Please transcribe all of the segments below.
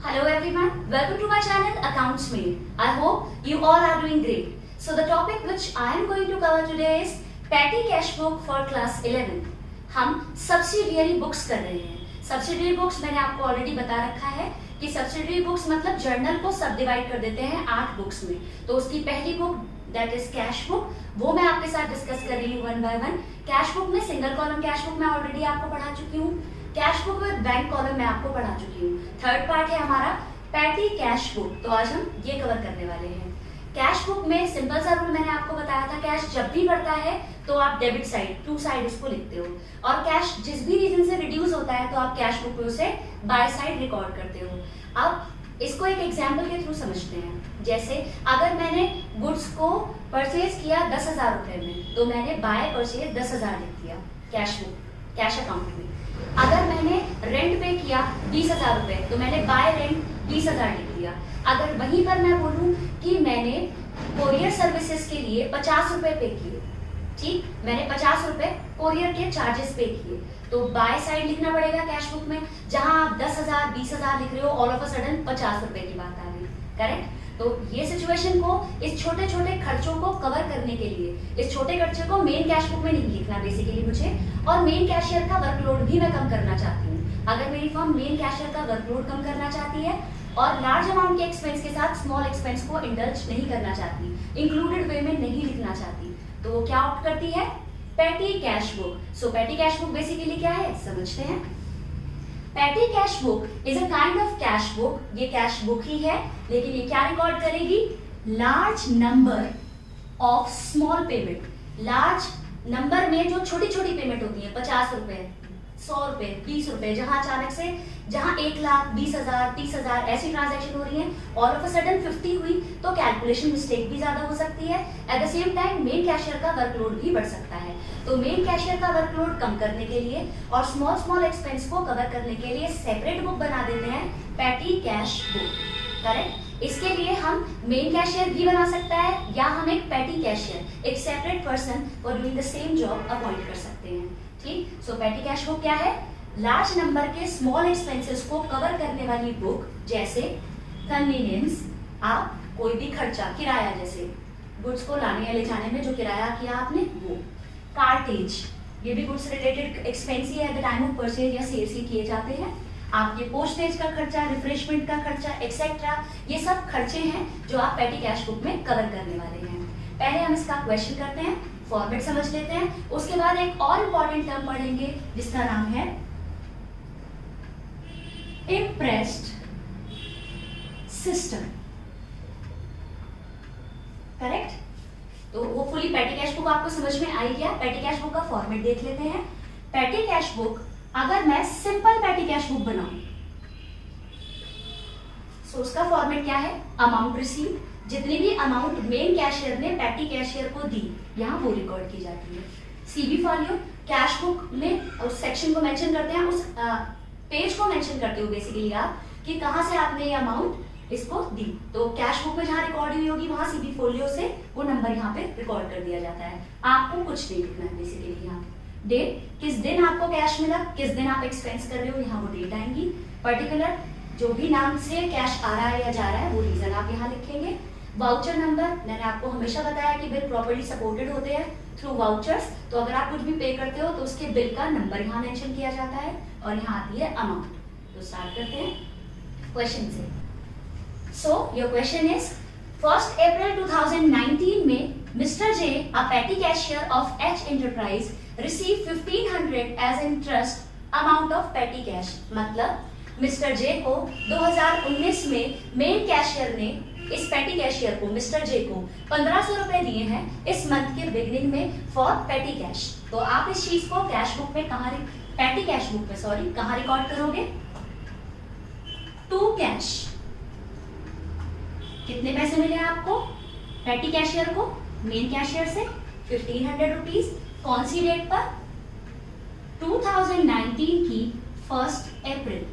Hello everyone, welcome to my channel Accounts Made. I hope you all are doing great. So the topic which I am going to cover today is Petty Cash Book for Class 11. हम subsidiary books कर रहे हैं. Subsidiary books मैंने आपको already बता रखा है कि सब्सिडियरी बुक्स मतलब जर्नल को सब डिवाइड कर देते हैं 8 बुक्स में. तो उसकी पहली book that is cash book, वो मैं आपके साथ डिस्कस कर रही हूँ one by one. Cash book में सिंगल कॉलम कैश बुक मैं ऑलरेडी आपको पढ़ा चुकी हूँ. Cash book with bank column मैं आपको पढ़ा चुकी हूँ. थर्ड पार्ट है हमारा पैटी कैश बुक, तो आज हम ये कवर करने वाले हैं. कैश बुक में सिंपल सा रूल मैंने आपको बताया था, कैश जब भी बढ़ता है तो आप डेबिट साइड टू साइड उसको लिखते हो, और कैश जिस भी रीजन से रिड्यूस होता है तो आप कैश बुक में उसे बाय साइड रिकॉर्ड करते हो. अब इसको एक एग्जाम्पल के थ्रू समझते हैं. जैसे अगर मैंने गुड्स को परचेज किया 10,000 रुपए में, तो मैंने बाय परचेज 10,000 लिख दिया कैश बुक कैश अकाउंट में. अगर मैंने रेंट पे किया 20,000 रुपए, तो मैंने बाय रेंट 20,000 लिख दिया. अगर वहीं पर मैं बोलूं कि मैंने कोरियर सर्विसेज के लिए 50 रुपए पे किए, ठीक, मैंने 50 रुपए कोरियर के चार्जेस पे किए, तो बाय साइड लिखना पड़ेगा कैश बुक में. जहां आप 10,000 20,000 लिख रहे हो, ऑल ऑफ अ सडन 50 रुपए की बात आ गई. करेक्ट. तो ये सिचुएशन को, इस छोटे छोटे खर्चों को कवर करने के लिए, इस छोटे खर्चे को मेन कैश बुक में नहीं लिखना बेसिकली मुझे, और मेन कैशियर का वर्कलोड भी मैं कम करना चाहती हूँ. अगर मेरी फर्म मेन कैशियर का वर्कलोड कम करना चाहती है और लार्ज अमाउंट के एक्सपेंस के साथ स्मॉल एक्सपेंस को इंडल्ज नहीं करना चाहती, इंक्लूडेड वे में नहीं लिखना चाहती, तो वो क्या ऑप्ट करती है? Petty cash book. So petty cash book basically क्या है समझते हैं. Petty cash book is a kind of cash book. ये कैश बुक ही है, लेकिन ये क्या रिकॉर्ड करेगी? Large number of small payment. Large number में जो छोटी छोटी पेमेंट होती है, 50 रुपए 100 रुपए 20 रुपए, जहां अचानक से जहां 1,20,000 30,000 ऐसी ट्रांजैक्शन हो रही है, ऑल ऑफ अ सडन 50 हुई, तो कैलकुलेशन मिस्टेक भी ज्यादा हो सकती है. At the same time main cashier का वर्कलोड भी बढ़ सकता है. तो मेन कैशियर का वर्कलोड कम करने के लिए और स्मॉल एक्सपेंस को कवर करने के लिए सेपरेट बुक बना देते हैं, पैटी कैश बुक. करेक्ट. इसके लिए हम मेन कैशियर भी बना सकता है, या हम एक पैटी कैशियर, एक separate person for doing the same job appoint कर सकते हैं. ठीक. सो पैटी कैश बुक क्या है? लार्ज नंबर के स्मॉल एक्सपेंसेस को कवर करने वाली बुक. जैसे कन्वीनियंस, आप कोई भी खर्चा, किराया, जैसे गुड्स को लाने या ले जाने में जो किराया किया आपने वो. कार्टेज, ये भी गुड्स रिलेटेड एक्सपेंस ही है, at the time of purchase या सेल्स ही किए जाते हैं. आपके पोस्टेज का खर्चा, रिफ्रेशमेंट का खर्चा एक्सेट्रा, ये सब खर्चे हैं जो आप पैटी कैश बुक में कवर करने वाले हैं. पहले हम इसका क्वेश्चन करते हैं, फॉर्मेट समझ लेते हैं, उसके बाद एक और इंपॉर्टेंट टर्म पढ़ेंगे जिसका नाम है इम्प्रेस्ड सिस्टम. करेक्ट. तो होपफुली पैटी कैश बुक आपको समझ में आई गया. पैटी कैश बुक का फॉर्मेट देख लेते हैं. पैटी कैश बुक, अगर मैं सिंपल पैटी कैश बुक बनाऊं, सो उसका फॉर्मेट क्या है? अमाउंट रिसीव, जितनी भी अमाउंट मेन कैशियर ने पैटी कैशियर को दी, यहाँ वो रिकॉर्ड की जाती है. सीबी फॉलियो, कैश बुक में उस सेक्शन को मेंशन करते हैं, उस पेज को मेंशन करते हो बेसिकली आप, कि कहां से आपने ये अमाउंट इसको दी. तो कैश बुक में जहां रिकॉर्ड हुई होगी वहां सीबी फोलियो से वो नंबर यहाँ पे रिकॉर्ड कर दिया जाता है. आपको कुछ नहीं लिखना है बेसिकली. यहाँ डेट, किस दिन आपको कैश मिला, किस दिन आप एक्सपेंस कर रहे हो, यहाँ वो डेट आएंगी. पर्टिकुलर, जो भी नाम से कैश आ रहा है या जा रहा है वो रीजन आप यहाँ लिखेंगे. वाउचर नंबर, मैंने आपको हमेशा बताया कि बिल प्रॉपर्ली सपोर्टेड होते हैं थ्रू वाउचर्स, तो अगर आप कुछ भी पे करते हो तो उसके बिल का नंबर यहाँ मेंशन किया जाता है, और यहाँ आती है अमाउंट. तो स्टार्ट करते हैं क्वेश्चन से. So your question is, 1 April 2019 में mister J, a petty cashier of H enterprise, receive 1500 as interest amount of petty cash. मतलब मिस्टर जे को 2019 में मेन कैशियर ने इस पैटी कैशियर को, मिस्टर जे को 1500 रुपए दिए हैं इस मंथ के बिगिनिंग में फॉर पैटी कैश. तो आप इस चीज को कैश बुक में कहां, पैटी कैश बुक में सॉरी, कहां रिकॉर्ड करोगे? To cash. कितने पैसे मिले आपको पैटी कैशियर को मेन कैशियर से? 1500 रुपीज. कौन सी डेट पर? 2019 की 1 अप्रैल.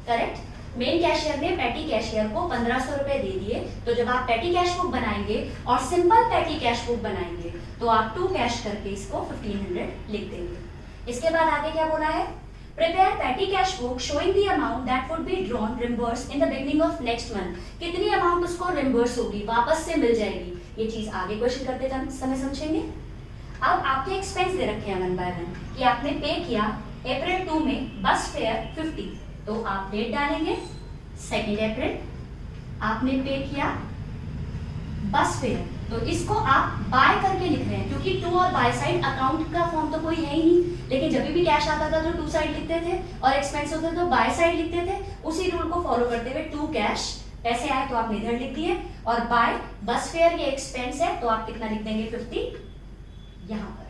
करेक्ट. मेन कैशियर ने पैटी कैशियर को 1500 रुपए दे दिए. तो जब आप पैटी कैश बुक बनाएंगे और सिंपल पैटी कैश बुक बनाएंगे, तो आप टू कैश करके इसको 1500 लिख देंगे. इसके बाद आगे क्या बोला है? प्रिपेयर पेटी cash book showing the amount that would be drawn reimburse in the beginning of next month. कितनी अमाउंट उसको रिम्बर्स होगी, वापस से मिल जाएगी, ये चीज आगे क्वेश्चन करते समय समझेंगे। अब आपके एक्सपेंस दे रखे हैं 1 बाय 1 कि आपने पे किया अप्रैल 2 में बस फेयर 50, तो आप डेट डालेंगे 2 अप्रैल। आपने पे किया बस फेयर, तो इसको आप बाय करके लिख रहे हैं क्योंकि टू और बाय साइड अकाउंट का फॉर्म तो कोई है ही नहीं, लेकिन जब भी कैश आता था तो टू साइड लिखते थे और एक्सपेंस होते तो बाय साइड लिखते थे। उसी रूल को फॉलो करते हुए टू कैश पैसे आए तो आपने इधर लिख दिए, और बाय बस फेयर ये एक्सपेंस है तो आप कितना लिख देंगे 50 यहां पर।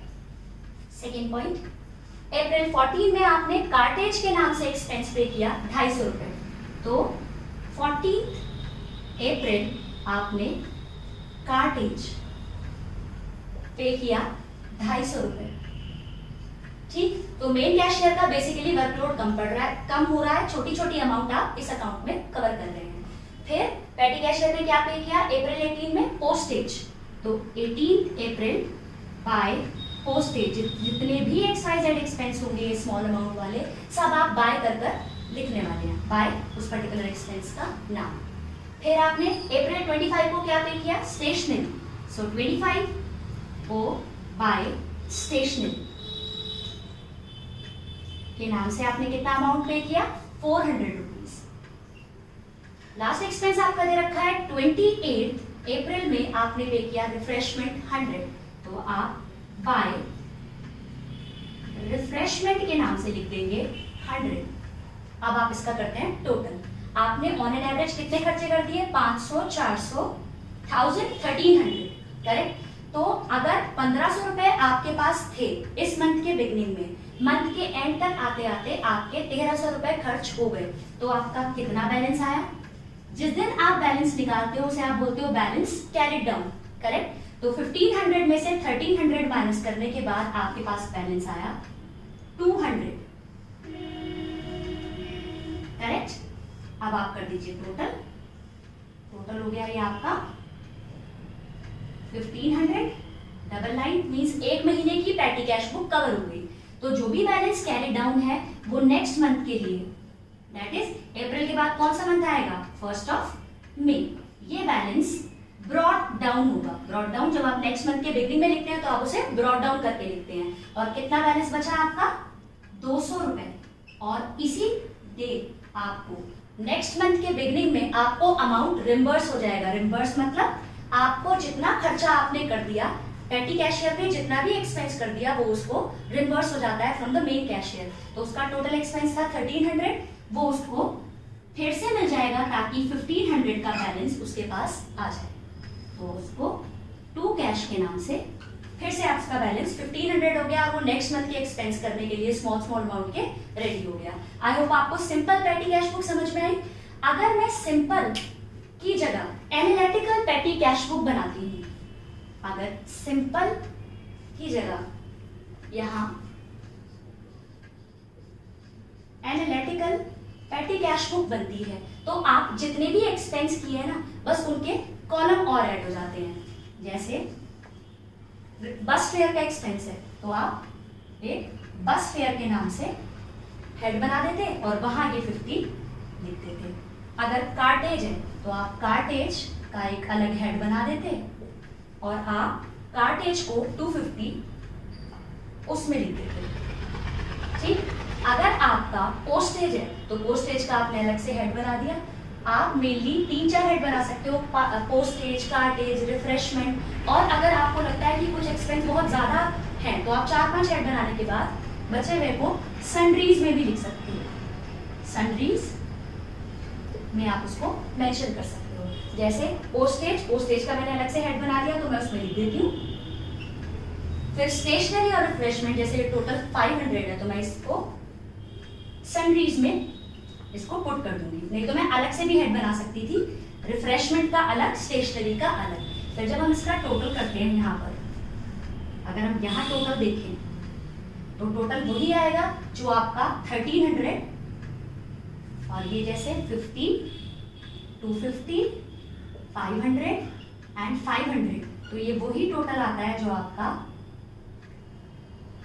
सेकेंड पॉइंट, अप्रैल 14 में आपने कार्टेज के नाम से एक्सपेंस पे किया 250 रुपए, तो 14 अप्रैल आपने कार्टेज पे किया 250 रुपए। ठीक, तो मेन कैशियर का बेसिकली वर्कलोड कम पड़ रहा है, कम हो रहा है, छोटी छोटी अमाउंट आप इस अकाउंट में कवर कर रहे हैं। फिर पेटी कैशियर ने क्या पे किया अप्रैल 18 में पोस्टेज, तो 18 अप्रैल बाय पोस्टेज, जितने भी XYZ एक्सपेंस होंगे स्मॉल अमाउंट वाले सब आप बाय कर लिखने वाले हैं, बाय उस पर्टिकुलर एक्सपेंस का नाम। फिर आपने अप्रैल 25 को क्या पे किया स्टेशनरी, सो 25 को बाय स्टेशनरी के नाम से आपने कितना अमाउंट पे किया 400 रुपीज। लास्ट एक्सपेंस आपका दे रखा है 28 अप्रैल में आपने पे किया रिफ्रेशमेंट 100, तो आप बाय रिफ्रेशमेंट के नाम से लिख देंगे 100। अब आप इसका करते हैं टोटल। आपने ऑन एन एवरेज कितने खर्चे कर दिए 500, 400, 1000, 1300, करेक्ट। तो अगर 1500 रुपए आपके पास थे इस मंथ के बिगनिंग में, मंथ के एंड तक आते आते आपके 1300 रुपए खर्च हो गए, तो आपका कितना बैलेंस आया। जिस दिन आप बैलेंस निकालते हो उसे आप बोलते हो बैलेंस कैरिड डाउन, करेक्ट। तो 1500 में से 1300 माइनस करने के बाद आपके पास बैलेंस आया 200, करेक्ट। अब आप कर दीजिए टोटल, टोटल हो गया ये आपका 1500 डबल लाइन मींस एक महीने की पेटी कैश बुक कवर हो गई। तो जो भी बैलेंस कैरी डाउन है वो नेक्स्ट मंथ के लिए, दैट इज अप्रैल के बाद कौन सा मंथ आएगा 1 मई, ये बैलेंस ब्रॉड डाउन होगा। ब्रॉड डाउन जब आप नेक्स्ट मंथ के बिगनिंग में लिखते हैं तो आप उसे ब्रॉड डाउन करके लिखते हैं। और कितना बैलेंस बचा आपका 200 रुपए, और इसी डे आपको नेक्स्ट मंथ के बिगनिंग में आपको अमाउंट रिम्बर्स हो जाएगा। रिम्बर्स मतलब आपको जितना खर्चा आपने कर दिया, पेटी कैशियर ने जितना भी एक्सपेंस कर दिया वो उसको रिम्बर्स हो जाता है फ्रॉम द मेन कैशियर। तो उसका टोटल एक्सपेंस था 1300, वो उसको फिर से मिल जाएगा ताकि 1500 का बैलेंस उसके पास आ जाए। तो उसको टू कैश के नाम से फिर से आपका बैलेंस 1500 हो गया और वो नेक्स्ट मंथ के एक्सपेंस करने के लिए स्मॉल स्मॉल अमाउंट के रेडी हो गया। आई होप आपको सिंपल पेटी कैश बुक समझ में आई। अगर मैं सिंपल की जगह एनालिटिकल पेटी कैश बुक बनाती हूँ, अगर सिंपल की जगह यहां एनालिटिकल पेटी कैश बुक बनती है, तो आप जितने भी एक्सपेंस किए हैं ना बस उनके कॉलम और ऐड हो जाते हैं। जैसे बस फेयर का एक्सपेंस है तो आप एक बस फेयर के नाम से हेड बना देते और वहां ये 50 लिख देते। अगर कार्टेज है तो आप कार्टेज का एक अलग हेड बना देते और आप कार्टेज को 250 उसमें लिख देते। ठीक, अगर आपका पोस्टेज है तो पोस्टेज का आपने अलग से हेड बना दिया। आप मेनली 3-4 हेड बना सकते हो, पोस्टेज, कार्टेज, रिफ्रेशमेंट। और अगर आपको लगता है कि कुछ एक्सपेंस बहुत ज्यादा है तो आप 4-5 हेड बनाने के बाद बचे हुए को सन्ड्रीज में भी लिख सकते हो। सन्ड्रीज में आप उसको मेंशन कर सकते हो। जैसे पोस्टेज, पोस्टेज का मैंने अलग से हेड बना दिया तो मैं उसमें लिख देती हूँ। फिर स्टेशनरी और रिफ्रेशमेंट, जैसे टोटल 500 है तो मैं इसको सन्ड्रीज में इसको पुट कर दूंगी। नहीं तो मैं अलग से भी हेड बना सकती थी, रिफ्रेशमेंट का अलग, स्टेशनरी का अलग। फिर जब हम इसका टोटल करते हैं यहाँ पर, अगर हम यहाँ टोटल देखें तो टोटल वही आएगा जो आपका 1300 और ये जैसे 50, 250, 500 एंड 500, तो ये वही टोटल आता है जो आपका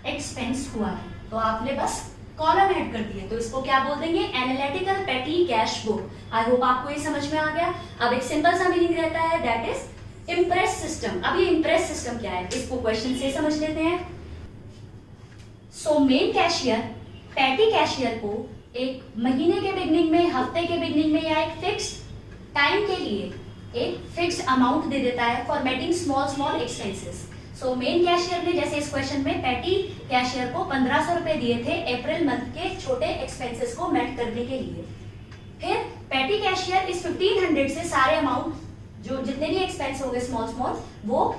एक्सपेंस हुआ है। तो आपने बस कॉलम ऐड कर दिए, तो इसको क्या बोल देंगे, एनालिटिकल पेटी कैश बुक। आई होप आपको ये समझ में आ गया। अब एक सिंपल सा मीनिंग रहता है, दैट इज इम्प्रेस सिस्टम। अब ये इम्प्रेस सिस्टम क्या है, इसको क्वेश्चन से समझ लेते हैं। सो मेन कैशियर पेटी कैशियर को एक महीने के बिगनिंग में, हफ्ते के बिगनिंग में या एक फिक्स टाइम के लिए एक फिक्स अमाउंट दे देता है for mating small small expenses. So main cashier ने जैसे इस क्वेश्चन में पेटी कैशियर को 1500 रुपए दिए थे अप्रैल मंथ के छोटे एक्सपेंसेस को मेट करने के लिए। फिर पेटी कैशियर इस 1500 से सारे अमाउंट जो जितने भी एक्सपेंस होंगे स्मॉल स्मॉल वो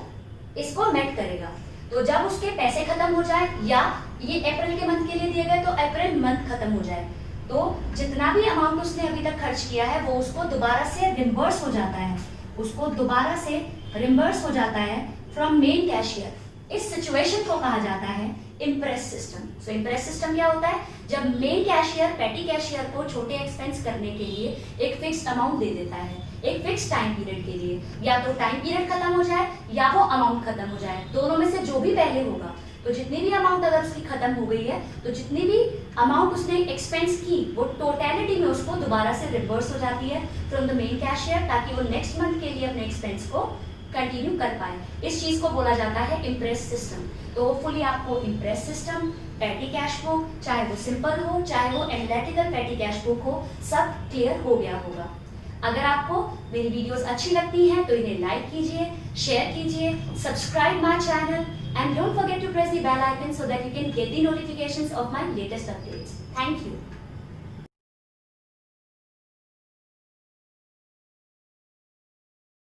इसको मेट करेगा। तो जब उसके पैसे खत्म हो जाए या ये अप्रैल के मंथ के लिए दिए गए तो अप्रैल मंथ खत्म हो जाए, तो जितना भी अमाउंट उसने अभी तक खर्च किया है वो उसको दोबारा से रिम्बर्स हो जाता है, उसको दोबारा से रिम्बर्स हो जाता है फ्रॉम मेन कैशियर। इस सिचुएशन को कहा जाता है impress system. So impress system क्या होता है, जब मेन कैशियर पेटी कैशियर को छोटे एक्सपेंस करने के लिए एक फिक्स्ड अमाउंट दे देता है एक फिक्स टाइम पीरियड के लिए, या तो टाइम पीरियड खत्म हो जाए या वो अमाउंट खत्म हो जाए, दोनों में से जो भी पहले होगा। तो जितनी भी अमाउंट अगर उसकी खत्म हो गई है तो जितनी भी अमाउंट उसने एक्सपेंस की वो टोटलिटी में उसको दोबारा से रिवर्स हो जाती है फ्रॉम द मेन कैशियर, ताकि वो नेक्स्ट मंथ के लिए अपने एक्सपेंस को कंटिन्यू कर पाए। इस चीज को बोला जाता है इम्प्रेस सिस्टम। तो होपफुली आपको इम्प्रेस सिस्टम, पेटी कैश बुक, चाहे वो सिंपल हो चाहे वो एनालिटिकल पेटी कैश बुक हो, सब क्लियर हो गया होगा। अगर आपको मेरी वीडियोस अच्छी लगती हैं तो इन्हें लाइक कीजिए, शेयर कीजिए, subscribe my channel and don't forget to press the bell icon so that you can get the notifications of my latest updates. Thank you.